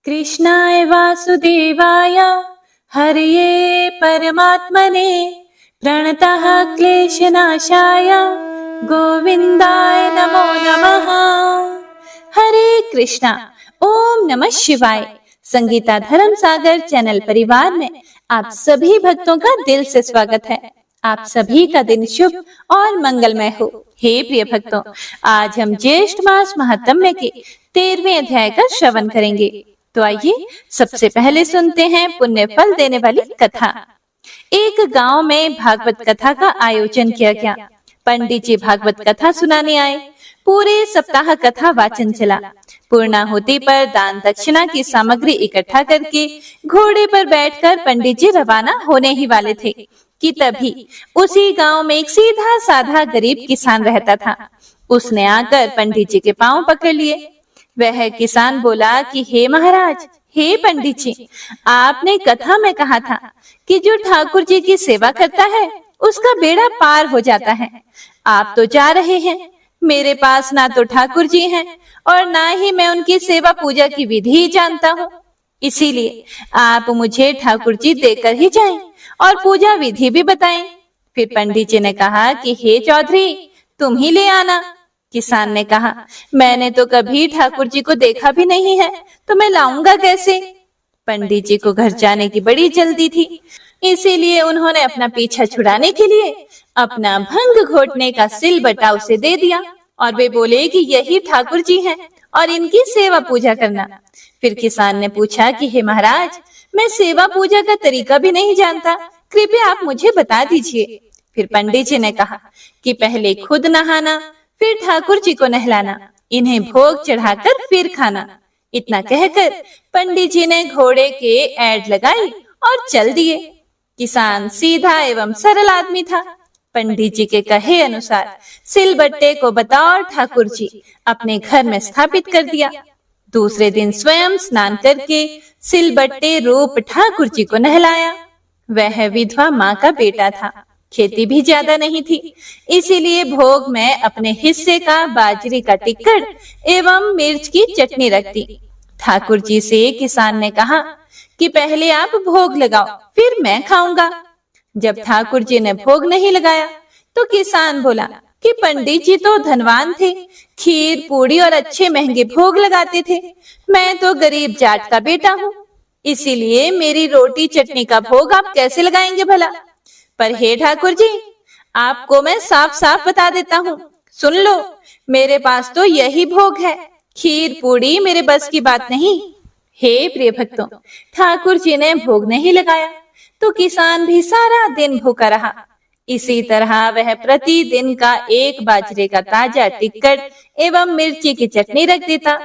कृष्णाय वासुदेवाय हरये परमात्मने प्रणतः क्लेशनाशाय गोविंदाय नमो नमः। हरे कृष्णा। ओम नमः शिवाय। संगीता धर्म सागर चैनल परिवार में आप सभी भक्तों का दिल से स्वागत है। आप सभी का दिन शुभ और मंगलमय हो। हे प्रिय भक्तों, आज हम ज्येष्ठ मास महात्म्य के 13वें अध्याय का श्रवण करेंगे। तो आइए सबसे पहले सुनते हैं पुण्य फल देने वाली कथा। एक गांव में भागवत कथा का आयोजन किया गया। पंडित जी भागवत कथा सुनाने आए। पूरे सप्ताह कथा वाचन चला। पूर्णाहुति पर दान दक्षिणा की सामग्री इकट्ठा करके घोड़े पर बैठकर पंडित जी रवाना होने ही वाले थे कि तभी उसी गांव में एक सीधा साधा गरीब किसान रहता था। उसने आकर पंडित जी के पांव पकड़ लिए। वह किसान बोला कि हे महाराज, हे पंडित जी, आपने कथा में कहा था कि जो ठाकुर जी की सेवा करता है उसका बेड़ा पार हो जाता है। आप तो जा रहे हैं। मेरे पास ना तो ठाकुर जी हैं और ना ही मैं उनकी सेवा पूजा की विधि जानता हूँ। इसीलिए आप मुझे ठाकुर जी देकर ही जाएं और पूजा विधि भी बताएं। फिर पंडित जी ने कहा कि हे चौधरी, तुम ही ले आना। किसान ने कहा, मैंने तो कभी ठाकुर जी को देखा भी नहीं है, तो मैं लाऊंगा कैसे? पंडित जी को घर जाने की बड़ी जल्दी थी, इसीलिए उन्होंने अपना पीछा छुड़ाने के लिए अपना भंग घोटने का सिलबट्टा उसे दे दिया और वे बोले कि यही ठाकुर जी हैं और इनकी सेवा पूजा करना। फिर किसान ने पूछा कि हे महाराज, मैं सेवा पूजा का तरीका भी नहीं जानता, कृपया आप मुझे बता दीजिए। फिर पंडित जी ने कहा कि पहले खुद नहाना, फिर ठाकुर जी को नहलाना, इन्हें भोग चढ़ाकर फिर खाना। इतना कहकर पंडित जी ने घोड़े के ऐड लगाई और चल दिए। किसान सीधा एवं सरल आदमी था। पंडित जी के कहे अनुसार सिलबट्टे को बतौर ठाकुर जी अपने घर में स्थापित कर दिया। दूसरे दिन स्वयं स्नान करके सिलबट्टे रूप ठाकुर जी को नहलाया। वह विधवा माँ का बेटा था। खेती भी ज्यादा नहीं थी, इसीलिए भोग में अपने हिस्से का बाजरे का टिक्कड़ एवं मिर्च की चटनी रख दी। ठाकुर जी से किसान ने कहा कि पहले आप भोग लगाओ, फिर मैं खाऊंगा। जब ठाकुर जी ने भोग नहीं लगाया तो किसान बोला कि पंडित जी तो धनवान थे, खीर पूड़ी और अच्छे महंगे भोग लगाते थे। मैं तो गरीब जाट का बेटा हूँ, इसीलिए मेरी रोटी चटनी का भोग आप कैसे लगाएंगे भला? पर हे ठाकुर जी, आपको मैं साफ साफ बता देता हूँ, सुन लो, मेरे पास तो यही भोग है, खीर पूड़ी मेरे बस की बात नहीं। हे प्रिय भक्तों, ठाकुर जी ने भोग नहीं लगाया तो किसान भी सारा दिन भूखा रहा। इसी तरह वह प्रतिदिन का एक बाजरे का ताजा टिक्कड़ एवं मिर्ची की चटनी रख देता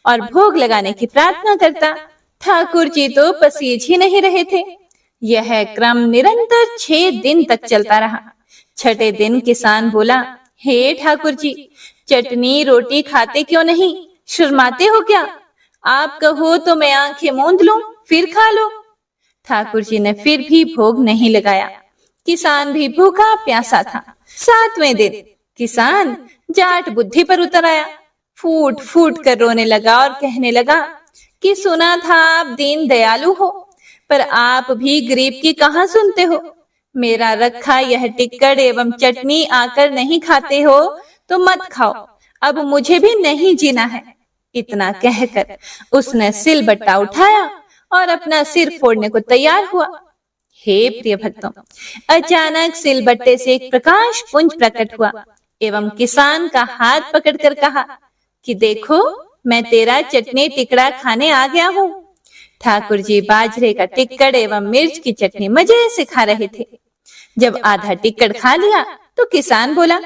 और भोग लगाने की प्रार्थना करता। ठाकुर जी तो पसीज ही नहीं रहे थे। यह क्रम निरंतर 6 दिन तक चलता रहा। छठे दिन किसान बोला, हे ठाकुर जी, चटनी रोटी खाते क्यों नहीं? शर्माते हो क्या? आप कहो तो मैं आंखें मूंद लूं, फिर खा लो। ठाकुर जी ने फिर भी भोग नहीं लगाया। किसान भी भूखा प्यासा था। 7वें दिन किसान जाट बुद्धि पर उतर आया। फूट फूट कर रोने लगा और कहने लगा कि सुना था आप दीन दयालु हो, पर आप भी गरीब की कहाँ सुनते हो? मेरा रखा यह टिक्कड़ एवं चटनी आकर नहीं खाते हो तो मत खाओ, अब मुझे भी नहीं जीना है। इतना कहकर उसने सिलबट्टा उठाया और अपना सिर फोड़ने को तैयार हुआ। हे प्रिय भक्तों, अचानक सिलबट्टे से एक प्रकाश पुंज प्रकट हुआ एवं किसान का हाथ पकड़कर कहा कि देखो, मैं तेरा चटनी टिकड़ा खाने आ गया हूँ। ठाकुर जी बाजरे का टिक्कड़ एवं मिर्च की चटनी मजे से खा रहे थे। जब आधा टिक्कड़ खा लिया तो किसान बोला,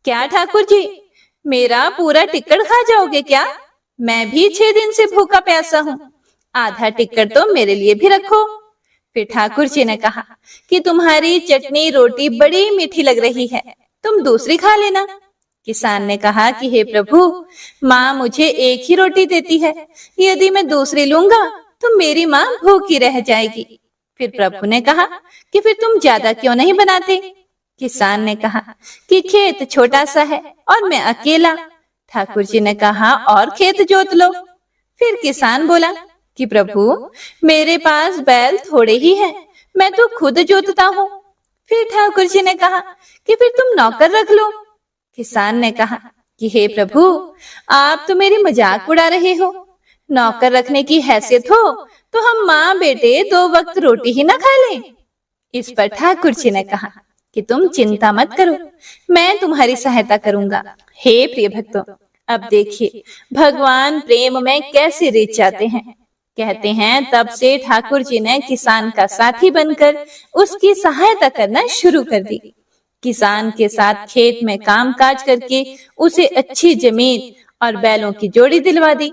क्या ठाकुर जी, मेरा पूरा टिक्कड़ खा जाओगे क्या? मैं भी 6 दिन से भूखा प्यासा हूँ, आधा टिक्कड़ तो मेरे लिए भी रखो। फिर ठाकुर जी ने कहा कि तुम्हारी चटनी रोटी बड़ी मीठी लग रही है, तुम दूसरी खा लेना। किसान ने कहा कि हे प्रभु, माँ मुझे एक ही रोटी देती है, यदि मैं दूसरी लूंगा तो मेरी माँ भूखी रह जाएगी। फिर प्रभु ने कहा कि फिर तुम ज्यादा क्यों नहीं बनाते? किसान ने कहा कि खेत छोटा सा है और मैं अकेला। ठाकुर जी ने कहा और खेत जोत लो। फिर किसान बोला कि प्रभु, मेरे पास बैल थोड़े ही हैं, मैं तो खुद जोतता हूँ। फिर ठाकुर जी ने कहा कि फिर तुम नौकर रख लो। किसान ने कहा कि हे प्रभु, आप तो मेरी मजाक उड़ा रहे हो। नौकर रखने की हैसियत हो तो हम माँ बेटे 2 वक्त रोटी ही ना खा लें। इस पर ठाकुर जी ने कहा कि तुम चिंता मत करो, मैं तुम्हारी सहायता करूंगा। हे प्रिय भक्तों, अब देखिए भगवान प्रेम में कैसे रीझ जाते हैं। कहते हैं तब से ठाकुर जी ने किसान का साथी बनकर उसकी सहायता करना शुरू कर दी। किसान के साथ खेत में काम काज करके उसे अच्छी जमीन और बैलों की जोड़ी दिलवा दी।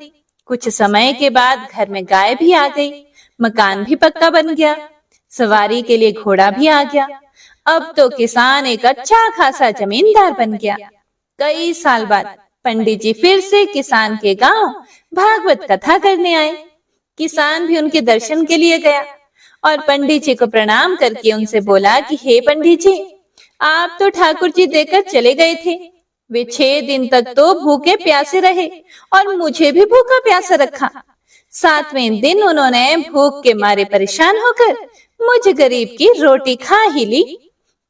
कुछ समय के बाद घर में गाय भी आ गई, मकान भी पक्का बन गया, सवारी के लिए घोड़ा भी आ गया। अब तो किसान एक अच्छा खासा जमींदार बन गया। कई साल बाद पंडित जी फिर से किसान के गांव भागवत कथा करने आए। किसान भी उनके दर्शन के लिए गया और पंडित जी को प्रणाम करके उनसे बोला कि हे पंडित जी, आप तो ठाकुर जी देकर चले गए थे। वे 6 दिन तक तो भूखे प्यासे रहे और मुझे भी भूखा प्यासा रखा। 7वें दिन उन्होंने भूख के मारे परेशान होकर मुझ गरीब की रोटी खा ही ली।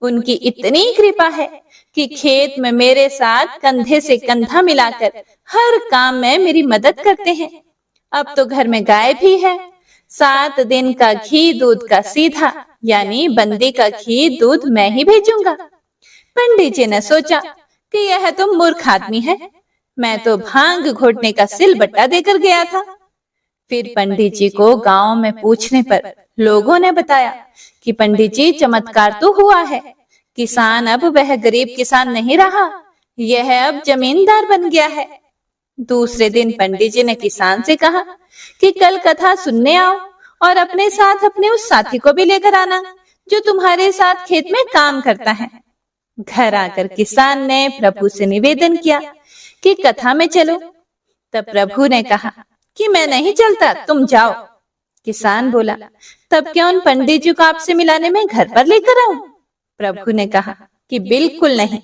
उनकी इतनी कृपा है कि खेत में मेरे साथ कंधे से कंधा मिलाकर हर काम में मेरी मदद करते हैं। अब तो घर में गाय भी है। 7 दिन का घी दूध का सीधा, यानी बंदी का घी दूध मैं ही भेजूंगा। पंडित जी ने सोचा कि यह तो मूर्ख आदमी है, मैं तो भांग घोटने का सिलबट्टा देकर गया था। फिर पंडित जी को गांव में पूछने पर लोगों ने बताया कि पंडित जी, चमत्कार तो हुआ है। किसान अब वह गरीब किसान नहीं रहा, यह अब जमींदार बन गया है। दूसरे दिन पंडित जी ने किसान से कहा कि कल कथा सुनने आओ और अपने साथ अपने उस साथी को भी लेकर आना जो तुम्हारे साथ खेत में काम करता है। घर आकर किसान ने प्रभु से निवेदन किया कि कथा में चलो। तब प्रभु ने कहा कि मैं नहीं चलता, तुम जाओ। किसान बोला, तब क्या उन पंडित जी को आपसे मिलाने में घर पर लेकर आऊं? प्रभु ने कहा कि बिल्कुल नहीं,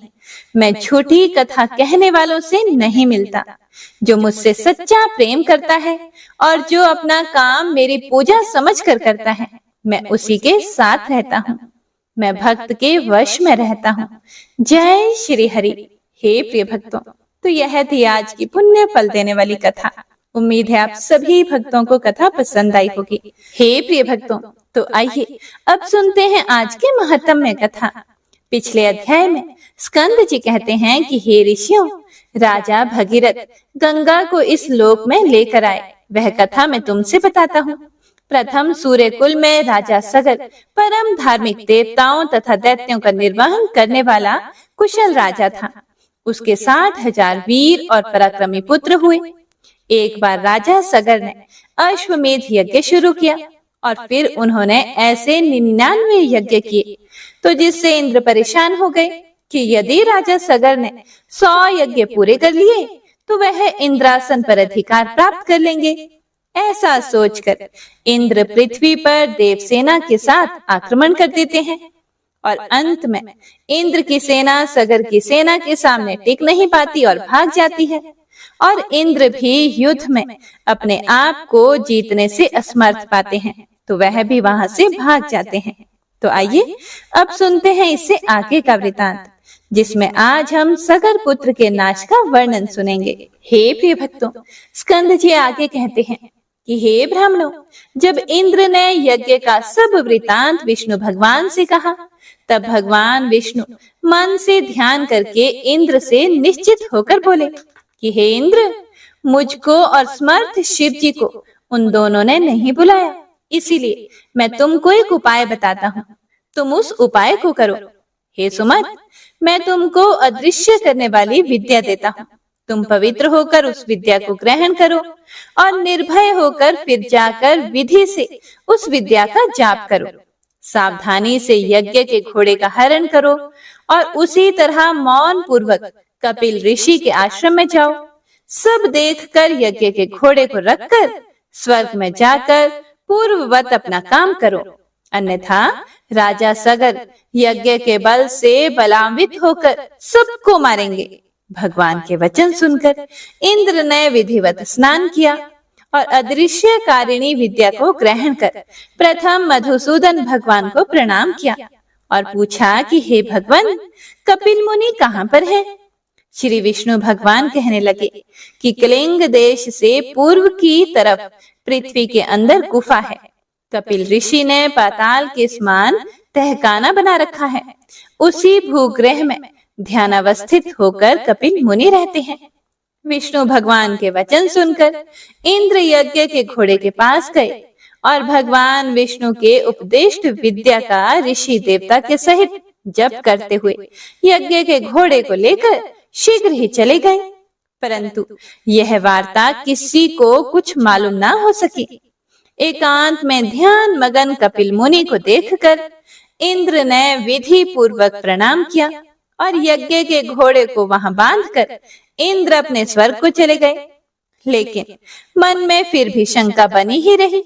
मैं झूठी कथा कहने वालों से नहीं मिलता। जो मुझसे सच्चा प्रेम करता है और जो अपना काम मेरी पूजा समझकर करता है, मैं उसी के साथ रहता हूँ। मैं भक्त के वश में रहता हूँ। जय श्री हरि। हे प्रिय भक्तों, तो यह थी आज की पुण्य फल देने वाली कथा। उम्मीद है आप सभी भक्तों को कथा पसंद आई होगी। हे प्रिय भक्तों, तो आइए अब सुनते हैं आज के महत्तम कथा। पिछले अध्याय में स्कंद जी कहते हैं कि हे ऋषियों, राजा भगीरथ गंगा को इस लोक में लेकर आए। वह कथा मैं तुमसे बताता हूँ। प्रथम सूर्य कुल में राजा सगर परम धार्मिक देवताओं तथा दैत्यों का निर्वहन करने वाला कुशल राजा था। उसके 60,000 वीर और पराक्रमी पुत्र हुए। एक बार राजा सगर ने अश्वमेध यज्ञ शुरू किया और फिर उन्होंने ऐसे 99 यज्ञ किए तो जिससे इंद्र परेशान हो गए कि यदि राजा सगर ने 100 यज्ञ पूरे कर लिए तो वह इंद्रासन पर अधिकार प्राप्त कर लेंगे। ऐसा सोचकर इंद्र पृथ्वी पर देवसेना के साथ आक्रमण कर देते हैं और अंत में इंद्र की सेना सगर की सेना के सामने टिक नहीं पाती और भाग जाती है और इंद्र भी युद्ध में अपने आप को जीतने से असमर्थ पाते हैं तो वह भी वहां से भाग जाते हैं। तो आइए अब सुनते हैं इससे आगे का वृतांत, जिसमें आज हम सगर पुत्र के नाश का वर्णन सुनेंगे। हे प्रिय भक्तों, स्कंद जी आगे कहते हैं कि हे ब्राह्मणों, जब इंद्र ने यज्ञ का सब वृतांत विष्णु भगवान से कहा तब भगवान विष्णु मन से ध्यान करके इंद्र से निश्चित होकर बोले कि हे इंद्र, मुझको और समर्थ शिव जी को उन दोनों ने नहीं बुलाया, इसीलिए मैं तुमको एक उपाय बताता हूँ, तुम उस उपाय को करो। हे सुमत, मैं तुमको अदृश्य करने वाली विद्या देता हूँ। तुम पवित्र होकर उस विद्या को ग्रहण करो और निर्भय होकर फिर जाकर विधि से उस विद्या का जाप करो। सावधानी से यज्ञ के घोड़े का हरण करो और उसी तरह मौन पूर्वक कपिल ऋषि के आश्रम में जाओ। सब देखकर यज्ञ के घोड़े को रखकर स्वर्ग में जाकर पूर्ववत अपना काम करो, अन्यथा राजा सगर यज्ञ के बल से बलान्वित होकर सबको मारेंगे। भगवान के वचन सुनकर इंद्र ने विधिवत स्नान किया और अदृश्य कारिणी विद्या को ग्रहण कर प्रथम मधुसूदन भगवान को प्रणाम किया और पूछा कि हे भगवान, कपिल मुनि कहाँ पर है? श्री विष्णु भगवान कहने लगे कि कलिंग देश से पूर्व की तरफ पृथ्वी के अंदर गुफा है। कपिल ऋषि ने पाताल के समान तहखाना बना रखा है। उसी भूग्रह में ध्यानावस्थित होकर कपिल मुनि रहते हैं। विष्णु भगवान के वचन सुनकर इंद्र यज्ञ के घोड़े के पास गए और भगवान विष्णु के उपदेष्ट विद्या का ऋषि देवता के सहित जप करते हुए यज्ञ के घोड़े को लेकर शीघ्र ही चले गए। परंतु यह वार्ता किसी को कुछ मालूम ना हो सकी। एकांत में ध्यान मगन कपिल मुनि को देखकर इंद्र ने विधि पूर्वक प्रणाम किया और यज्ञ के घोड़े को वहां बांधकर इंद्र अपने स्वर्ग को चले गए। लेकिन मन में फिर भी शंका बनी ही रही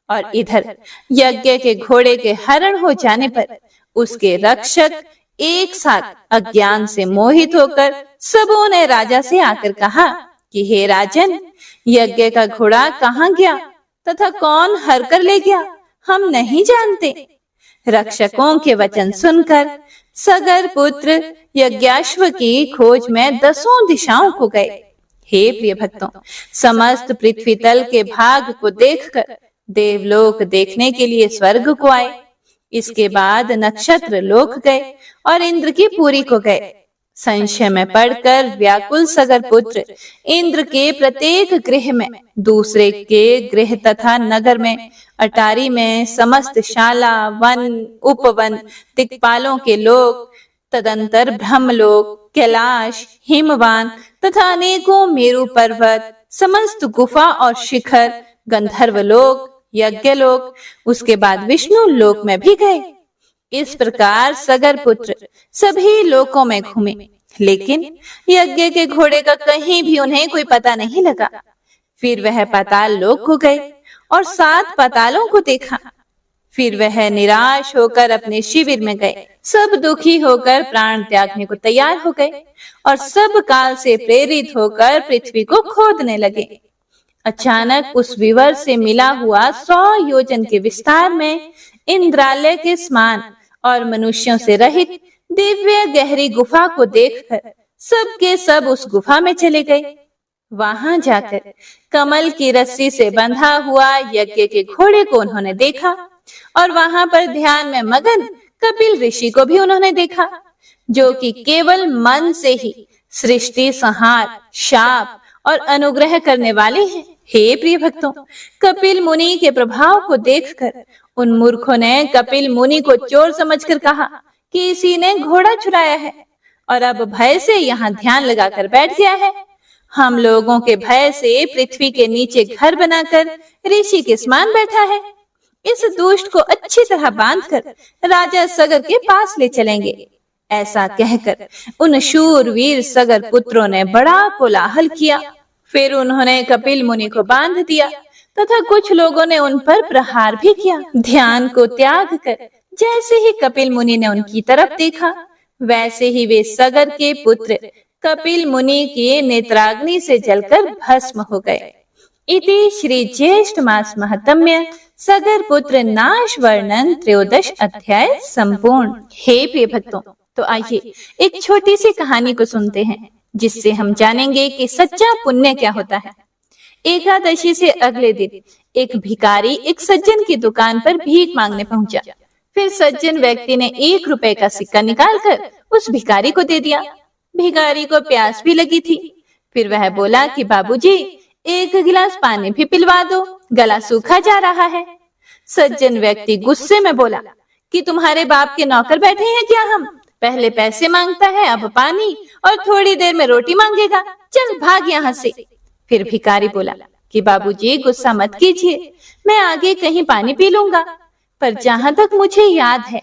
और इधर यज्ञ के घोड़े के हरण हो जाने पर उसके रक्षक एक साथ अज्ञान से मोहित होकर सबों ने राजा से आकर कहा कि हे राजन, यज्ञ का घोड़ा कहाँ गया तथा कौन हर कर ले गया, हम नहीं जानते। रक्षकों के वचन सुनकर सगर पुत्र यज्ञाश्व की खोज में 10 दिशाओं को गए। हे प्रिय भक्तों, समस्त पृथ्वी तल के भाग को देखकर देवलोक देखने के लिए स्वर्ग को आए। इसके बाद नक्षत्र लोक गए और इंद्र की पुरी को गए। संशय में पड़कर व्याकुल सगर पुत्र इंद्र के प्रत्येक गृह में, दूसरे के गृह तथा नगर में, अटारी में, समस्त शाला, वन, उपवन, दिक्पालों के लोक, तदंतर ब्रह्मलोक, कैलाश, हिमवान तथा अनेकों मेरु पर्वत, समस्त गुफा और शिखर, गंधर्व लोक, यज्ञ लोक, उसके बाद विष्णु लोक में भी गए। इस प्रकार सगर पुत्र सभी लोकों में घूमे, लेकिन यज्ञ के घोड़े का कहीं भी उन्हें कोई पता नहीं लगा। फिर वह पाताल लोक को गए और 7 पातालों को देखा। फिर वह निराश होकर अपने शिविर में गए। सब दुखी होकर प्राण त्यागने को तैयार हो गए और सब काल से प्रेरित होकर पृथ्वी को खोदने लगे। अचानक उस विवर से मिला हुआ 100 योजन के विस्तार में इंद्रालय के समान और मनुष्यों से रहित दिव्य गहरी गुफा को देखकर सब के सब उस गुफा में चले गए। वहां जाकर कमल की रस्सी से बंधा हुआ यज्ञ के घोड़े को उन्होंने देखा और वहां पर ध्यान में मगन कपिल ऋषि को भी उन्होंने देखा, जो कि केवल मन से ही सृष्टि संहार, शाप और अनुग्रह करने वाले हैं। हे प्रिय भक्तों, कपिल मुनि के प्रभाव को देखकर उन मूर्खों ने कपिल मुनि को चोर समझकर कहा कि इसी ने घोड़ा चुराया है और अब भय से यहाँ ध्यान लगाकर बैठ गया है। हम लोगों के भय से पृथ्वी के नीचे घर बनाकर ऋषि के समान बैठा है। इस दुष्ट को अच्छी तरह बांधकर राजा सगर के पास ले चलेंगे। ऐसा कहकर उन शूरवीर सगर पुत्रों ने बड़ा कोलाहल किया। फिर उन्होंने कपिल मुनि को बांध दिया तथा कुछ लोगों ने उन पर प्रहार भी किया। ध्यान को त्याग कर जैसे ही कपिल मुनि ने उनकी तरफ देखा, वैसे ही वे सगर के पुत्र कपिल मुनि की नेत्राग्नि से जलकर भस्म हो गए। इति श्री ज्येष्ठ मास महात्म्य सगर पुत्र नाश वर्णन 13 अध्याय संपूर्ण। हे प्रिय भक्तों, तो आइए एक छोटी सी कहानी को सुनते हैं, जिससे हम जानेंगे कि सच्चा पुण्य क्या होता है। एकादशी से अगले दिन एक भिखारी एक सज्जन की दुकान पर भीख मांगने पहुंचा। फिर सज्जन व्यक्ति ने 1 रुपए का सिक्का निकालकर उस भिखारी को दे दिया। भिखारी को प्यास भी लगी थी। फिर वह बोला कि बाबूजी, 1 गिलास पानी भी पिलवा दो, गला सूखा जा रहा है। सज्जन व्यक्ति गुस्से में बोला कि तुम्हारे बाप के नौकर बैठे हैं क्या हम? पहले पैसे मांगता है, अब पानी, और थोड़ी देर में रोटी मांगेगा। चल भाग यहाँ से। फिर भिखारी बोला कि बाबूजी गुस्सा मत कीजिए, मैं आगे कहीं पानी पी लूंगा। पर जहाँ तक मुझे याद है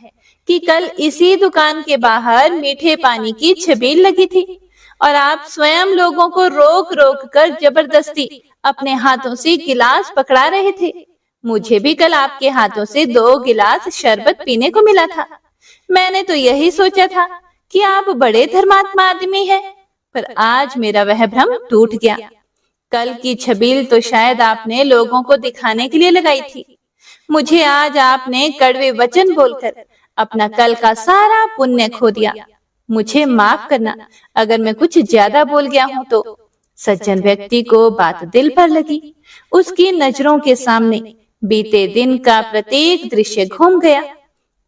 कि कल इसी दुकान के बाहर मीठे पानी की छबील लगी थी और आप स्वयं लोगों को रोक रोक कर जबरदस्ती अपने हाथों से गिलास पकड़ा रहे थे। मुझे भी कल आपके हाथों से 2 गिलास शरबत पीने को मिला था। मैंने तो यही सोचा था कि आप बड़े धर्मात्मा आदमी हैं, पर आज मेरा वह भ्रम टूट गया। कल की छबील तो शायद आपने लोगों को दिखाने के लिए लगाई थी। मुझे आज आपने कड़वे वचन बोलकर अपना कल का सारा पुण्य खो दिया। मुझे माफ करना अगर मैं कुछ ज्यादा बोल गया हूं तो। सज्जन व्यक्ति को बात दिल पर लगी। उसकी नजरों के सामने बीते दिन का प्रत्येक दृश्य घूम गया।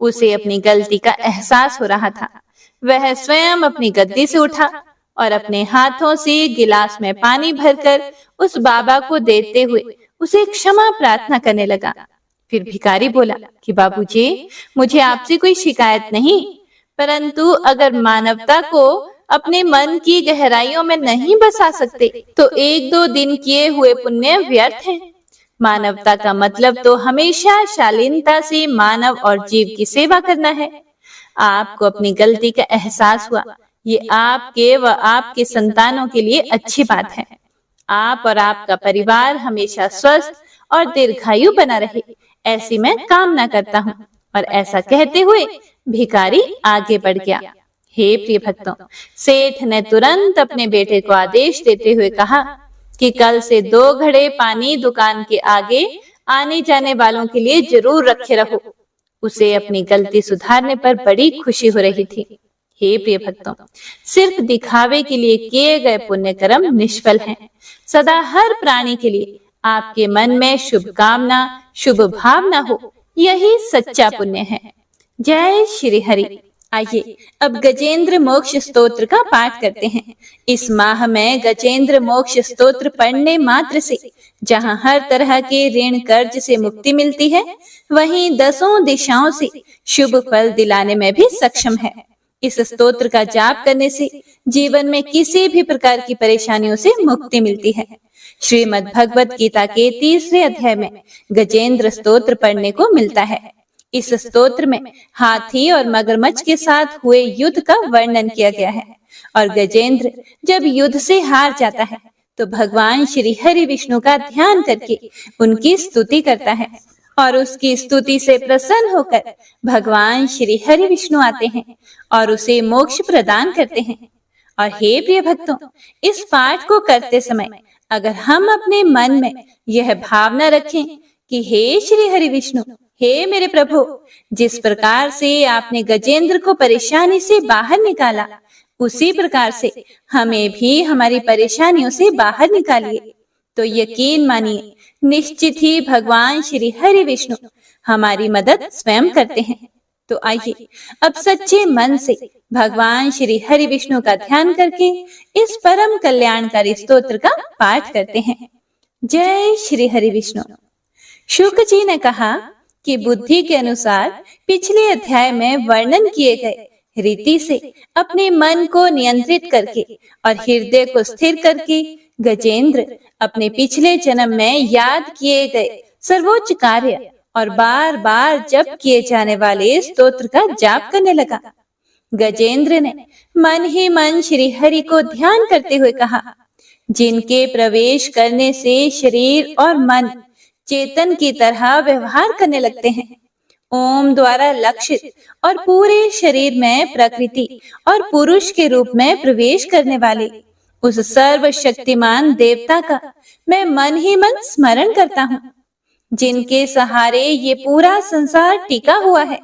उसे अपनी गलती का एहसास हो रहा था। वह स्वयं अपनी गद्दी से उठा और अपने हाथों से गिलास में पानी भरकर उस बाबा को देते हुए उसे क्षमा प्रार्थना करने लगा। फिर भिखारी बोला कि बाबूजी, मुझे आपसे कोई शिकायत नहीं, परंतु अगर मानवता को अपने मन की गहराइयों में नहीं बसा सकते तो एक दो दिन किए हुए पुण्य व्यर्थ हैं। मानवता का मतलब तो हमेशा शालीनता से मानव और जीव की सेवा करना है। आपको अपनी गलती का एहसास हुआ, ये आपके व आपके संतानों के लिए अच्छी बात है। आप और आपका परिवार हमेशा स्वस्थ और दीर्घायु बना रहे, ऐसी मैं कामना करता हूँ। और ऐसा कहते हुए भिखारी आगे बढ़ गया। हे प्रिय भक्तों, सेठ ने तुरंत अपने बेटे को आदेश देते हुए कहा कि कल से 2 घड़े पानी दुकान के आगे आने जाने वालों के लिए जरूर रखे रहो। उसे अपनी गलती सुधारने पर बड़ी खुशी हो रही थी। हे प्रिय भक्तों, सिर्फ दिखावे के लिए किए गए पुण्य कर्म निष्फल हैं। सदा हर प्राणी के लिए आपके मन में शुभ कामना, शुभ भावना हो, यही सच्चा पुण्य है। जय श्री हरि। आइए अब गजेंद्र मोक्ष स्तोत्र का पाठ करते हैं। इस माह में गजेंद्र मोक्ष स्तोत्र पढ़ने मात्र से जहाँ हर तरह के ऋण कर्ज से मुक्ति मिलती है, वहीं 10 दिशाओं से शुभ फल दिलाने में भी सक्षम है। इस स्तोत्र का जाप करने से जीवन में किसी भी प्रकार की परेशानियों से मुक्ति मिलती है। श्रीमद् भगवत गीता के 3रे अध्याय में गजेंद्र स्तोत्र पढ़ने को मिलता है। इस स्तोत्र में हाथी और मगरमच्छ के साथ हुए युद्ध का वर्णन किया गया है। और गजेंद्र जब युद्ध से हार जाता है तो भगवान श्री हरि विष्णु का ध्यान करके उनकी स्तुति करता है और उसकी स्तुति से प्रसन्न होकर भगवान श्री हरि विष्णु आते हैं और उसे मोक्ष प्रदान करते हैं। और हे प्रिय भक्तों, इस पाठ को करते समय अगर हम अपने मन में यह भावना रखें कि हे श्री हरि विष्णु, हे मेरे प्रभु, जिस प्रकार से आपने गजेंद्र को परेशानी से बाहर निकाला, उसी प्रकार से हमें भी हमारी परेशानियों से बाहर निकालिए, तो यकीन मानिए निश्चित ही भगवान श्री हरि विष्णु हमारी मदद स्वयं करते हैं। तो आइए अब सच्चे मन से भगवान श्री हरि विष्णु का ध्यान करके इस परम कल्याणकारी स्तोत्र का पाठ करते हैं। जय श्री हरि विष्णु। शुक जी ने कहा कि बुद्धि के अनुसार पिछले अध्याय में वर्णन किए गए रीति से अपने मन को नियंत्रित करके और हृदय को स्थिर करके गजेंद्र अपने पिछले जन्म में याद किए गए सर्वोच्च कार्य और बार बार जप किए जाने वाले स्तोत्र का जाप करने लगा। गजेंद्र ने मन ही मन श्री हरि को ध्यान करते हुए कहा, जिनके प्रवेश करने से शरीर और मन चेतन की तरह व्यवहार करने लगते हैं, ओम द्वारा लक्षित और पूरे शरीर में प्रकृति और पुरुष के रूप में प्रवेश करने वाले उस सर्वशक्तिमान देवता का मैं मन ही मन स्मरण करता हूँ, जिनके सहारे ये पूरा संसार टिका हुआ है,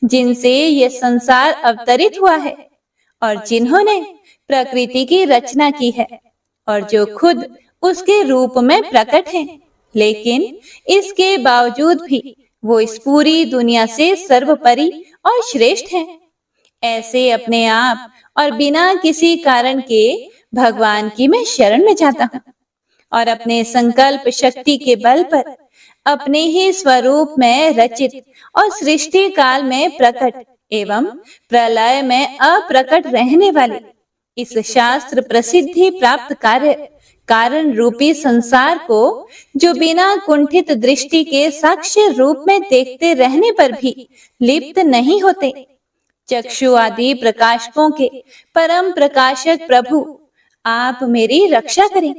जिनसे ये संसार अवतरित हुआ है और जिन्होंने प्रकृति की रचना की है और जो खुद उसके रूप में प्रकट हैं, लेकिन इसके बावजूद भी वो इस पूरी दुनिया से सर्वोपरि और श्रेष्ठ हैं। ऐसे अपने आप और बिना किसी कारण के भगवान की मैं शरण में जाता हूँ और अपने संकल्प शक्ति के बल पर अपने ही स्वरूप में रचित और सृष्टि काल में प्रकट एवं प्रलय में अप्रकट रहने वाले इस शास्त्र प्रसिद्धि प्राप्त कार्य कारण रूपी संसार को, जो बिना कुंठित दृष्टि के साक्ष्य रूप में देखते रहने पर भी लिप्त नहीं होते, चक्षु आदि प्रकाशकों के परम प्रकाशक प्रभु, आप मेरी रक्षा करें।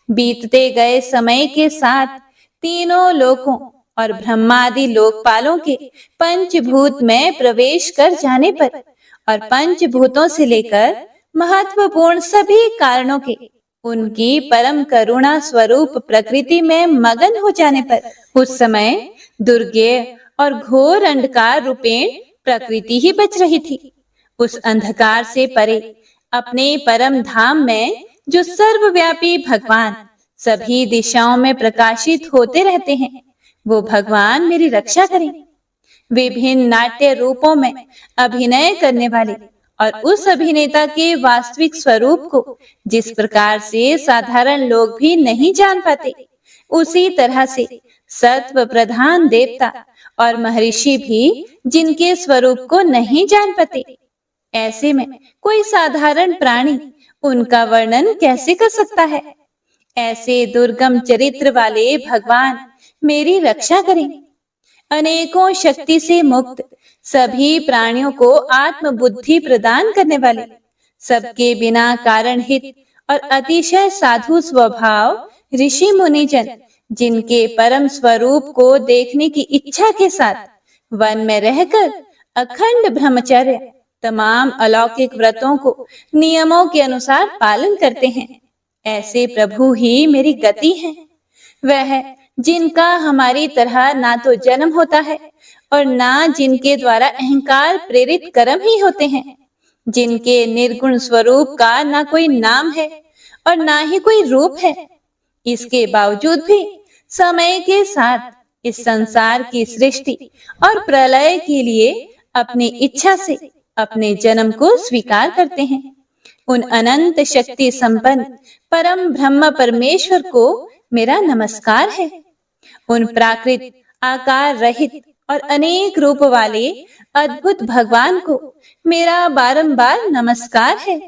बीतते गए समय के साथ तीनों लोकों और ब्रह्मादि लोकपालों के पंचभूत में प्रवेश कर जाने पर और पंचभूतों से लेकर महत्वपूर्ण सभी कारणों के उनकी परम करुणा स्वरूप प्रकृति में मगन हो जाने पर उस समय दुर्गेय और घोर अंधकार रूपेण प्रकृति ही बच रही थी। उस अंधकार से परे अपने परम धाम में जो सर्वव्यापी भगवान सभी दिशाओं में प्रकाशित होते रहते हैं, वो भगवान मेरी रक्षा करें। विभिन्न नाट्य रूपों में अभिनय करने वाले और उस अभिनेता के वास्तविक स्वरूप को जिस प्रकार से साधारण लोग भी नहीं जान पाते, उसी तरह से सत्व प्रधान देवता और महर्षि भी जिनके स्वरूप को नहीं जान पाते, ऐसे में कोई साधारण प्राणी उनका वर्णन कैसे कर सकता है। ऐसे दुर्गम चरित्र वाले भगवान मेरी रक्षा करें। अनेकों शक्ति से मुक्त सभी प्राणियों को आत्म बुद्धि प्रदान करने वाले, सबके बिना कारण हित और अतिशय साधु स्वभाव ऋषि मुनिजन, जिनके परम स्वरूप को देखने की इच्छा के साथ वन में रहकर अखंड ब्रह्मचर्य तमाम अलौकिक व्रतों को नियमों के अनुसार पालन करते हैं, ऐसे प्रभु ही मेरी गति हैं। वह जिनका हमारी तरह ना तो जन्म होता है और ना जिनके द्वारा अहंकार प्रेरित कर्म ही होते हैं, जिनके निर्गुण स्वरूप का ना कोई नाम है और ना ही कोई रूप है, इसके बावजूद भी समय के साथ इस संसार की सृष्टि और प्रलय के लिए अपनी इच्छा से अपने जन्म को स्वीकार करते हैं। उन अनंत शक्ति संपन्न परम ब्रह्म परमेश्वर को मेरा नमस्कार है। उन प्राकृत आकार रहित और अनेक रूप वाले अद्भुत भगवान को मेरा बारंबार नमस्कार है।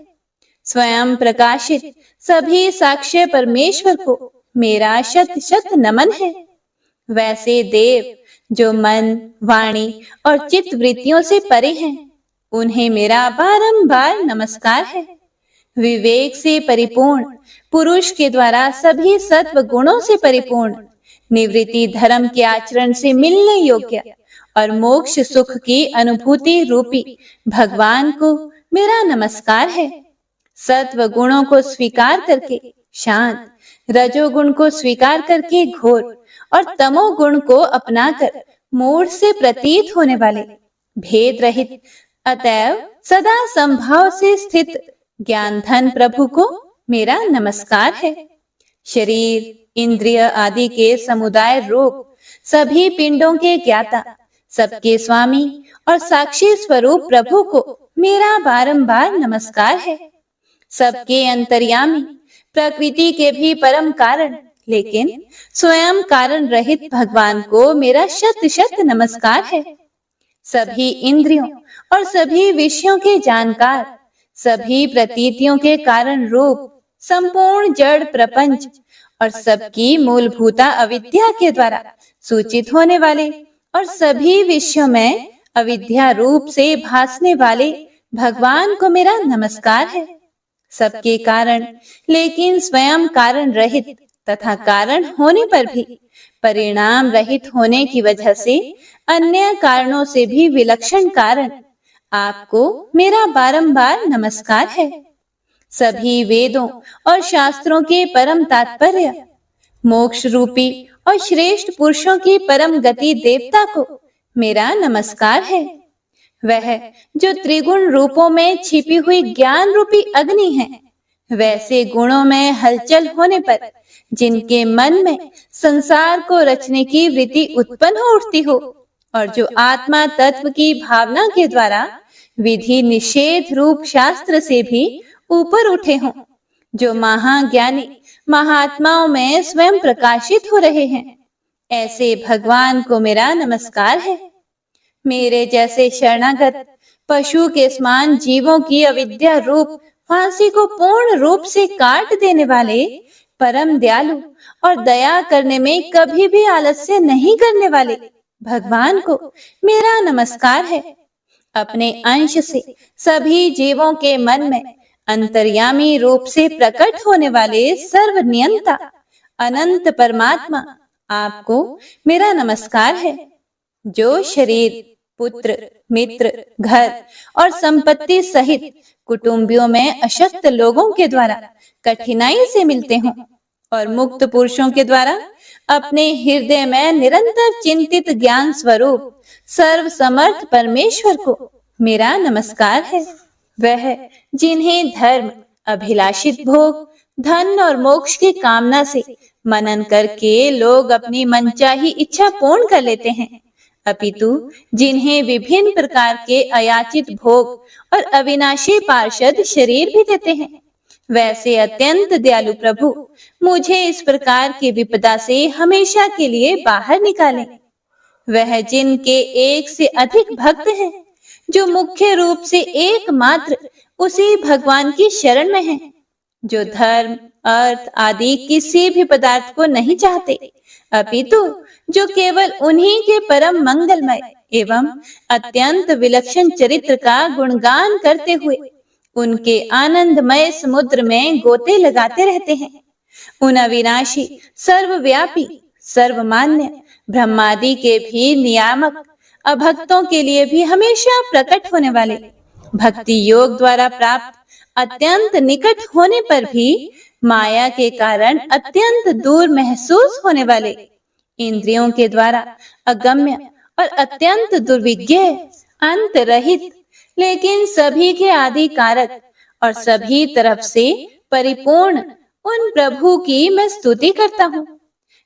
स्वयं प्रकाशित सभी साक्ष्य परमेश्वर को मेरा शत शत नमन है। वैसे देव जो मन, वाणी और चित्त वृत्तियों से परे हैं, उन्हें मेरा बारंबार नमस्कार है। विवेक से परिपूर्ण पुरुष के द्वारा सभी सत्व गुणों से परिपूर्ण, निवृत्ति धर्म के आचरण से मिलने योग्य और मोक्ष सुख की अनुभूति रूपी भगवान को मेरा नमस्कार है। सत्व गुणों को स्वीकार करके शांत, रजोगुण को स्वीकार करके घोर और तमोगुण को अपनाकर मूढ़ से प्रतीत होने वाले, भेद रहित अतएव सदा संभाव से स्थित ज्ञान धन प्रभु को मेरा नमस्कार है। शरीर, इंद्रिय आदि के समुदाय रूप सभी पिंडों के ज्ञाता, सबके स्वामी और साक्षी स्वरूप प्रभु को मेरा बारंबार नमस्कार है। सबके अंतर्यामी, प्रकृति के भी परम कारण लेकिन स्वयं कारण रहित भगवान को मेरा शत शत नमस्कार है। सभी इंद्रियों और सभी विषयों के जानकार, सभी प्रतीतियों के कारण रूप संपूर्ण जड़ प्रपंच और सबकी मूलभूता अविद्या के द्वारा सूचित होने वाले और सभी विषयों में अविद्या रूप से भासने वाले भगवान को मेरा नमस्कार है। सबके कारण लेकिन स्वयं कारण रहित तथा कारण होने पर भी परिणाम रहित होने की वजह से अन्य कारणों से भी विलक्षण कारण आपको मेरा बारंबार नमस्कार है। सभी वेदों और शास्त्रों के परम तात्पर्य, मोक्ष रूपी और श्रेष्ठ पुरुषों की परम गति देवता को मेरा नमस्कार है। वह जो त्रिगुण रूपों में छिपी हुई ज्ञान रूपी अग्नि है, वैसे गुणों में हलचल होने पर जिनके मन में संसार को रचने की वृत्ति उत्पन्न हो उठती हो और जो आत्मा तत्व की भावना के द्वारा विधि निषेध रूप शास्त्र से भी ऊपर उठे हों, जो महाज्ञानी महात्माओं में स्वयं प्रकाशित हो रहे हैं, ऐसे भगवान को मेरा नमस्कार है। मेरे जैसे शरणागत पशु के समान जीवों की अविद्या रूप फांसी को पूर्ण रूप से काट देने वाले परम दयालु और दया करने में कभी भी आलस्य नहीं करने वाले भगवान को मेरा नमस्कार है। अपने अंश से सभी जीवों के मन में अंतर्यामी रूप से प्रकट होने वाले सर्वनियंता अनंत परमात्मा आपको मेरा नमस्कार है। जो शरीर, पुत्र, मित्र, घर और संपत्ति सहित कुटुंबियों में अशक्त लोगों के द्वारा कठिनाई से मिलते हों और मुक्त पुरुषों के द्वारा अपने हृदय में निरंतर चिंतित ज्ञान स्वरूप सर्व समर्थ परमेश्वर को मेरा नमस्कार है। वह जिन्हें धर्म, अभिलाषित भोग, धन और मोक्ष की कामना से मनन करके लोग अपनी मनचाही इच्छा पूर्ण कर लेते हैं, अपितु जिन्हें विभिन्न प्रकार के अयाचित भोग और अविनाशी पार्षद शरीर भी देते हैं, वैसे अत्यंत दयालु प्रभु मुझे इस प्रकार की विपदा से हमेशा के लिए बाहर निकालें। वह जिनके एक से अधिक भक्त हैं, जो मुख्य रूप से एकमात्र उसी भगवान की शरण में हैं, जो धर्म, अर्थ आदि किसी भी पदार्थ को नहीं चाहते, अपितु जो केवल उन्हीं के परम मंगलमय एवं अत्यंत विलक्षण चरित्र का गुणगान करते हुए उनके आनंदमय समुद्र में गोते लगाते रहते हैं। उन अविनाशी, सर्वव्यापी, सर्वमान्य ब्रह्मादि के भी नियामक, अभक्तों के लिए भी हमेशा प्रकट होने वाले, भक्ति योग द्वारा प्राप्त अत्यंत निकट होने पर भी माया के कारण अत्यंत दूर महसूस होने वाले, इंद्रियों के द्वारा अगम्य और अत्यंत दुर्विज्ञ, अंत रहित, लेकिन सभी के आदि कारक और सभी तरफ से परिपूर्ण उन प्रभु की मैं स्तुति करता हूँ।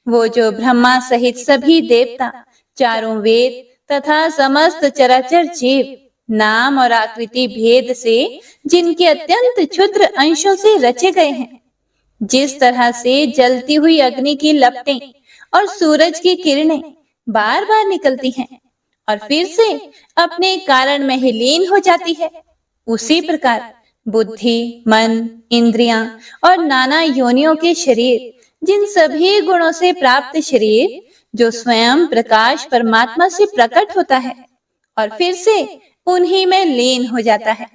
वो जो ब्रह्मा सहित सभी देवता, चारों वेद तथा समस्त चराचर जीव नाम और आकृति भेद से जिनके अत्यंत क्षुद्र अंशों से रचे गए हैं, जिस तरह से जलती हुई अग्नि की लपटें और सूरज की किरणें बार बार निकलती हैं और फिर से अपने कारण में ही लीन हो जाती है, उसी प्रकार बुद्धि, मन, इंद्रियां और नाना योनियों के शरीर, जिन सभी गुणों से प्राप्त शरीर जो स्वयं प्रकाश परमात्मा से प्रकट होता है और फिर से उन्हीं में लीन हो जाता है,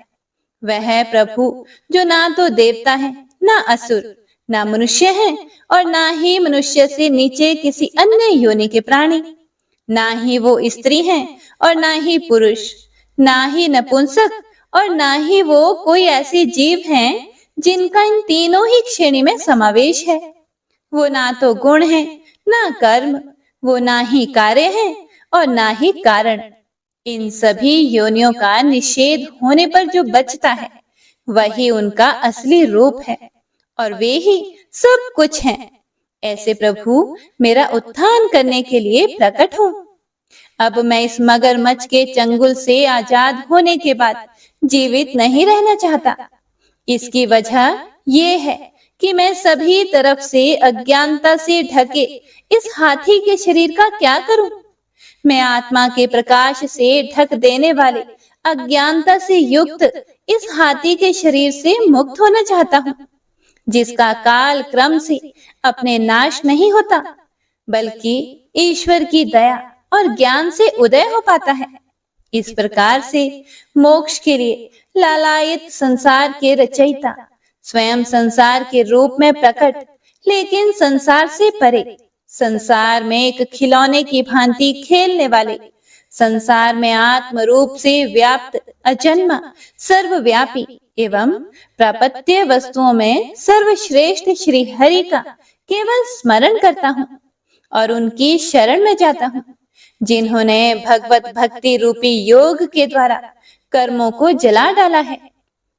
वह प्रभु जो ना तो देवता है, ना असुर, ना मनुष्य है और ना ही मनुष्य से नीचे किसी अन्य योनि के प्राणी, ना ही वो स्त्री हैं और ना ही पुरुष, ना ही नपुंसक और ना ही वो कोई ऐसे जीव हैं जिनका इन तीनों ही श्रेणी में समावेश है। वो ना तो गुण है, ना कर्म, वो ना ही कार्य है और ना ही कारण। इन सभी योनियों का निषेध होने पर जो बचता है वही उनका असली रूप है और वे ही सब कुछ हैं। ऐसे प्रभु मेरा उत्थान करने के लिए प्रकट हो। अब मैं इस मगरमच्छ के चंगुल से आजाद होने के बाद जीवित नहीं रहना चाहता। इसकी वजह ये है कि मैं सभी तरफ से अज्ञानता से ढके इस हाथी के शरीर का क्या करूं? मैं आत्मा के प्रकाश से ढक देने वाले अज्ञानता से युक्त इस हाथी के शरीर से मुक्त होना चाहता हूँ, जिसका काल क्रम से अपने नाश नहीं होता, बल्कि ईश्वर की दया और ज्ञान से उदय हो पाता है। इस प्रकार से मोक्ष के लिए लालायित संसार के रचयिता स्वयं संसार के रूप में प्रकट, लेकिन संसार से परे, संसार में एक खिलौने की भांति खेलने वाले, संसार में आत्म रूप से व्याप्त, अजन्मा, सर्वव्यापी एवं प्रापत्य वस्तुओं में सर्वश्रेष्ठ श्री हरि का केवल स्मरण करता हूँ और उनकी शरण में जाता हूँ, जिन्होंने भगवत भक्ति रूपी योग के द्वारा कर्मों को जला डाला है,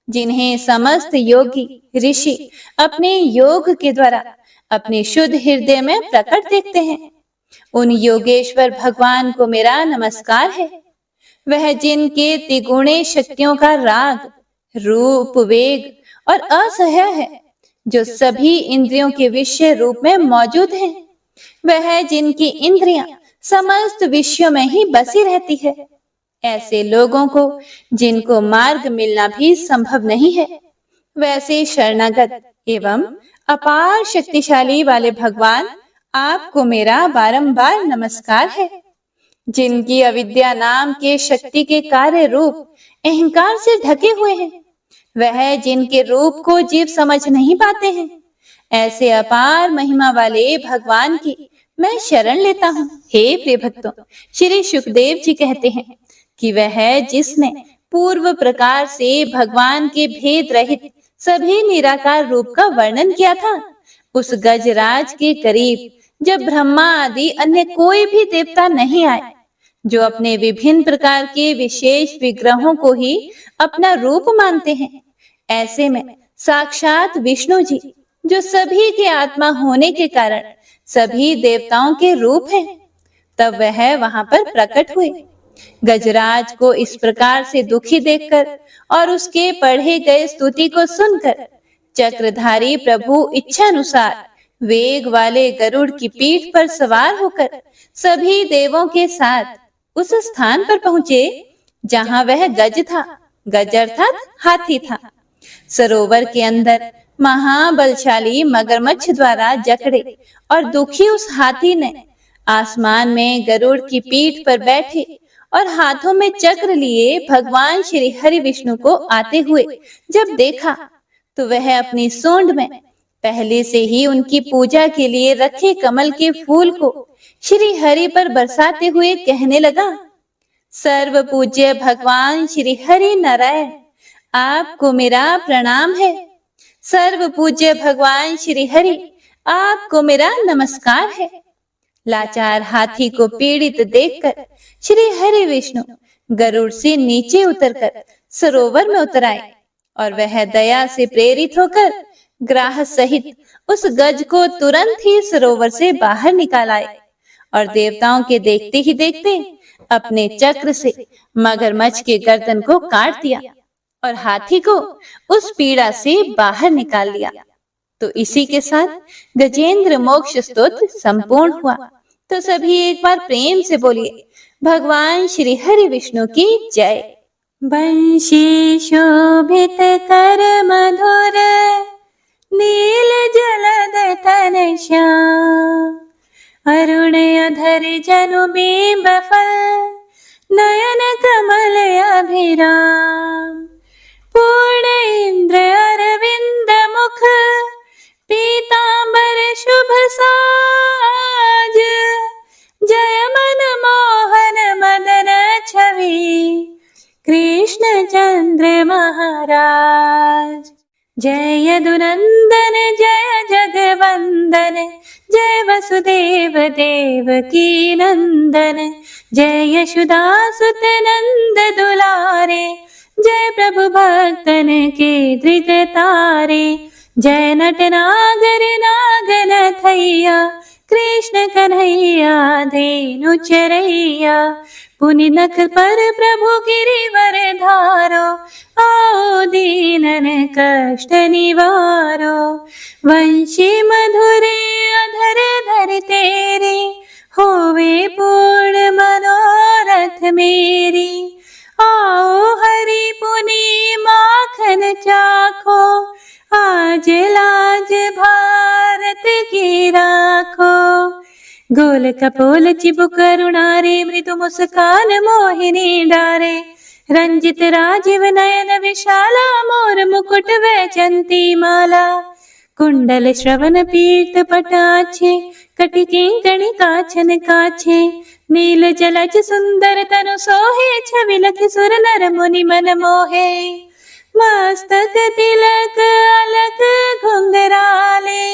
जिन्हें समस्त योगी ऋषि अपने योग के द्वारा अपने शुद्ध हृदय में प्रकट देखते हैं। उन योगेश्वर भगवान को मेरा नमस्कार है। वह जिनके त्रिगुणे शक्तियों का राग, रूप, वेग और असह्य है, जो सभी इंद्रियों के विषय रूप में मौजूद है। वह जिनकी इंद्रियां समस्त विषयों में ही बसी रहती है। ऐसे लोगों को जिनको मार्ग मिलना भी संभव नहीं है, वैसे शरणागत एवं अपार शक्तिशाली वाले भगवान आपको मेरा बारंबार नमस्कार है। जिनकी अविद्या नाम के शक्ति के कार्य रूप अहंकार से ढके हुए हैं, वह जिनके रूप को जीव समझ नहीं पाते हैं, ऐसे अपार महिमा वाले भगवान की मैं शरण लेता हूँ। हे प्रिय भक्तों, श्री सुखदेव जी कहते हैं कि वह जिसने पूर्व प्रकार से भगवान के भेद रहित सभी निराकार रूप का वर्णन किया था। उस गजराज के करीब जब ब्रह्मा आदि अन्य कोई भी देवता नहीं आए, जो अपने विभिन्न प्रकार के विशेष विग्रहों को ही अपना रूप मानते हैं, ऐसे में साक्षात विष्णु जी, जो सभी के आत्मा होने के कारण सभी देवताओं के रूप हैं, तब वह वहां पर प्रकट हुए। गजराज को इस प्रकार से दुखी देखकर और उसके पढ़े गए स्तुति को सुनकर चक्रधारी प्रभु इच्छानुसार वेग वाले गरुड़ की पीठ पर सवार होकर सभी देवों के साथ उस स्थान पर पहुंचे जहां वह गज था। गज अर्थात हाथी था। सरोवर के अंदर महाबलशाली मगरमच्छ द्वारा जकड़े और दुखी उस हाथी ने आसमान में गरुड़ की पीठ पर बैठे और हाथों में चक्र लिए भगवान श्री हरि विष्णु को आते हुए जब देखा, तो वह अपनी सूंड में पहले से ही उनकी पूजा के लिए रखे कमल के फूल को श्री हरि पर बरसाते हुए कहने लगा, सर्व पूज्य भगवान श्री हरि नारायण, आपको मेरा प्रणाम है। सर्व पूज्य भगवान श्री हरि, आपको मेरा नमस्कार है। लाचार हाथी को पीड़ित देखकर श्री हरि विष्णु गरुड़ से नीचे उतरकर सरोवर में उतर आए और वह दया से प्रेरित होकर ग्राह सहित उस गज को तुरंत ही सरोवर से बाहर निकाल आए और देवताओं के देखते ही देखते अपने चक्र से मगरमच्छ के गर्दन को काट दिया और हाथी को उस पीड़ा से बाहर निकाल लिया। तो इसी के साथ गजेंद्र मोक्ष स्तोत्र संपूर्ण हुआ। तो सभी एक बार प्रेम से बोलिए, भगवान श्री हरि विष्णु की जय। बंशी शोभित कर मधुर नील जलद तन श्याम, अरुण अधर जनु बिंब फल नयन कमल अभिराम, पूर्ण इंद्र अरविंद मुख पीतांबर शुभ साज, जय मन मोहन मदन छवि कृष्ण चंद्र महाराज। जय यदुनंदन जय जगवंदन, जय वसुदेव देवकी नंदन, जय यशोदासुत नंद दुलारे, जय प्रभु भक्तन के धृत तारे, जय नटनागर नागन थैया कृष्ण कन्हैया धेनु चरैया, पुनि नख पर प्रभु गिरिवर धारो, आओ दीनन कष्ट निवारो, वंशी मधुरे अधर धर तेरे, होवे पूर्ण मनोरथ मेरी, आओ हरि पुनि माखन चाखो, आज लाज भारत की राखो, गोल कपोल चिबुक करुणारे, मृदु मुस्कान मोहिनी डारे, रंजित राजीव नयन विशाला, मोर मुकुट वैजंती माला, कुंडल श्रवण पीत पटाछे, कटिके गणि काछन काछे, नील जलज सुंदर तनु सोहे, छवि लख सुर नर मुनि मन मोहे, मस्तक तिलक अलक घुंघराले,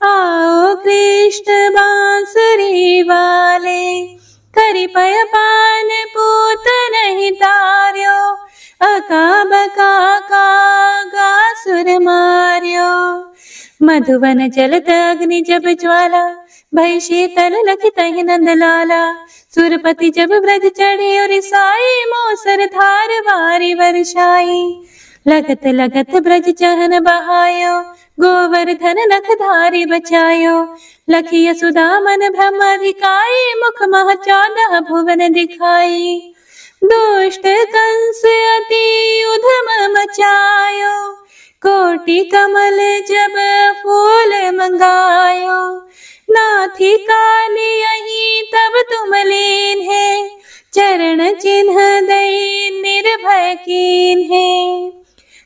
आओ कृष्ण बांसुरी वाले, करि पय पान पूत नहीं तार्यो, अका बका का सुर मार्यो, मधुवन जलत अग्नि जब ज्वाला, भय शीतल लखि तहि नंद लाला, सुरपति जब ब्रज चढ़े और साई, मोसर धार वारी वर्षाई, लगत लगत ब्रज चहन बहायो, गोवर्धन नख धारी बचायो, लखी यशोदा मन ब्रह्माधिकाई, मुख मह 14 भुवन दिखाई, दुष्ट कंस अति उधम मचायो, कोटि कमल जब फूल मंगायो, नाथी काली यही तब तुम लीन है, चरण चिन्ह दई निर्भय कीन है,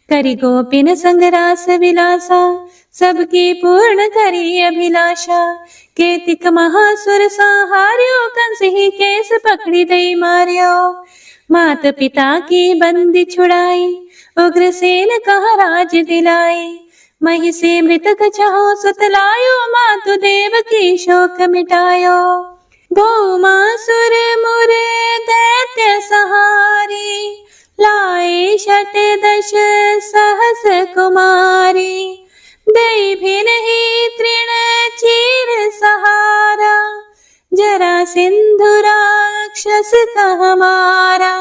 करि गोपिन संग रास विलासा, सबकी पूर्ण करी अभिलाषा, केतिक महासुर संहार्यो, कंस ही केस पकड़ी दई मार्यो, मात पिता की बंदी छुड़ाई, उग्रसेन कहा राज दिलाए, मही से मृतक छहो सुत लायो, मातु देव की शोक मिटायो। भौमासुर मुर दैत्य सहारी, लाए षट दश सहस कुमारी। दई भी नहीं तृण चीर सहारा, जरा सिंधु राक्षस कह मारा।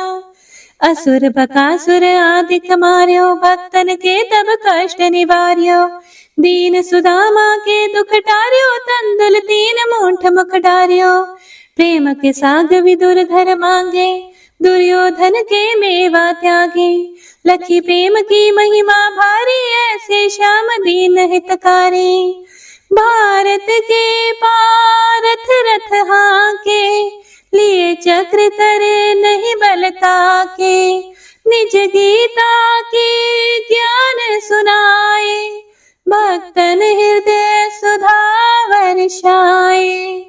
असुर बकासुर आदिक मार्यो, भक्तन के तब कष्ट निवार्यो। दीन सुदामा के दुख टार्यो, तंदुल 3 मूठ मुख डार्यो। प्रेम के साग विदुर धर मांगे, दुर्योधन के मेवा त्यागे। लखी प्रेम की महिमा भारी, ऐसे श्याम दीन हितकारी। भारत के पारथ रथ हाके, लिए चक्र करे नहीं बलता के। निज गीता के ज्ञान सुनाए, भक्तन हृदय सुधा वर्षाए।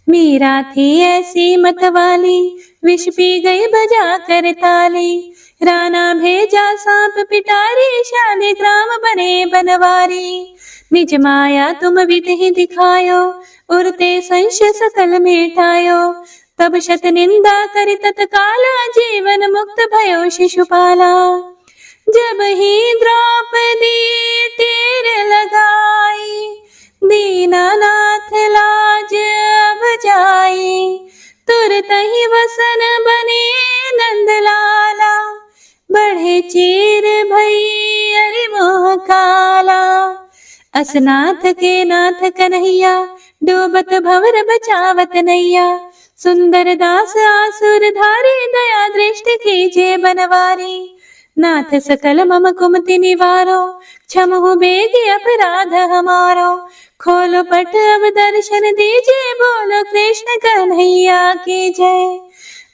मीरा थी ऐसी मतवाली, विष पी गई बजा कर ताली। राणा भेजा सांप पिटारी, शालिग्राम बने बनवारी। निज माया तुम विधि दिखायो, उरते संशय सकल मिटायो। तब शत निंदा करि तत्काला, जीवन मुक्त भयो शिशुपाला। जब ही द्रौपदी तीर लगाई, दीनानाथ लाज अब जाई। तुरत ही वसन बने नंदलाला, बढ़े चीर भई अरि मोह काला। असनाथ के नाथ कन्हैया, डूबत भंवर बचावत नैया। सुंदर दास आसुर धारी, दया दृष्टि कीजिए बनवारी। नाथ सकल मम कुमति निवारो, क्षमहु बेगी अपराध हमारो। खोलो पट अब दर्शन दीजिए, बोलो कृष्ण कन्हैया की जय।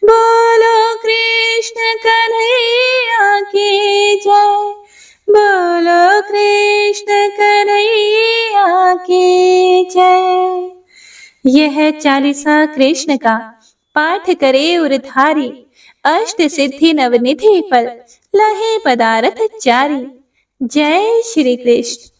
बोलो कृष्ण कन्हैया की जय। बोलो कृष्ण कन्हैया की जय। यह चालीसा कृष्ण का पाठ करे उरधारी, अष्ट सिद्धि नवनिधि फल, लहे पदारथ चारी। जय श्री कृष्ण।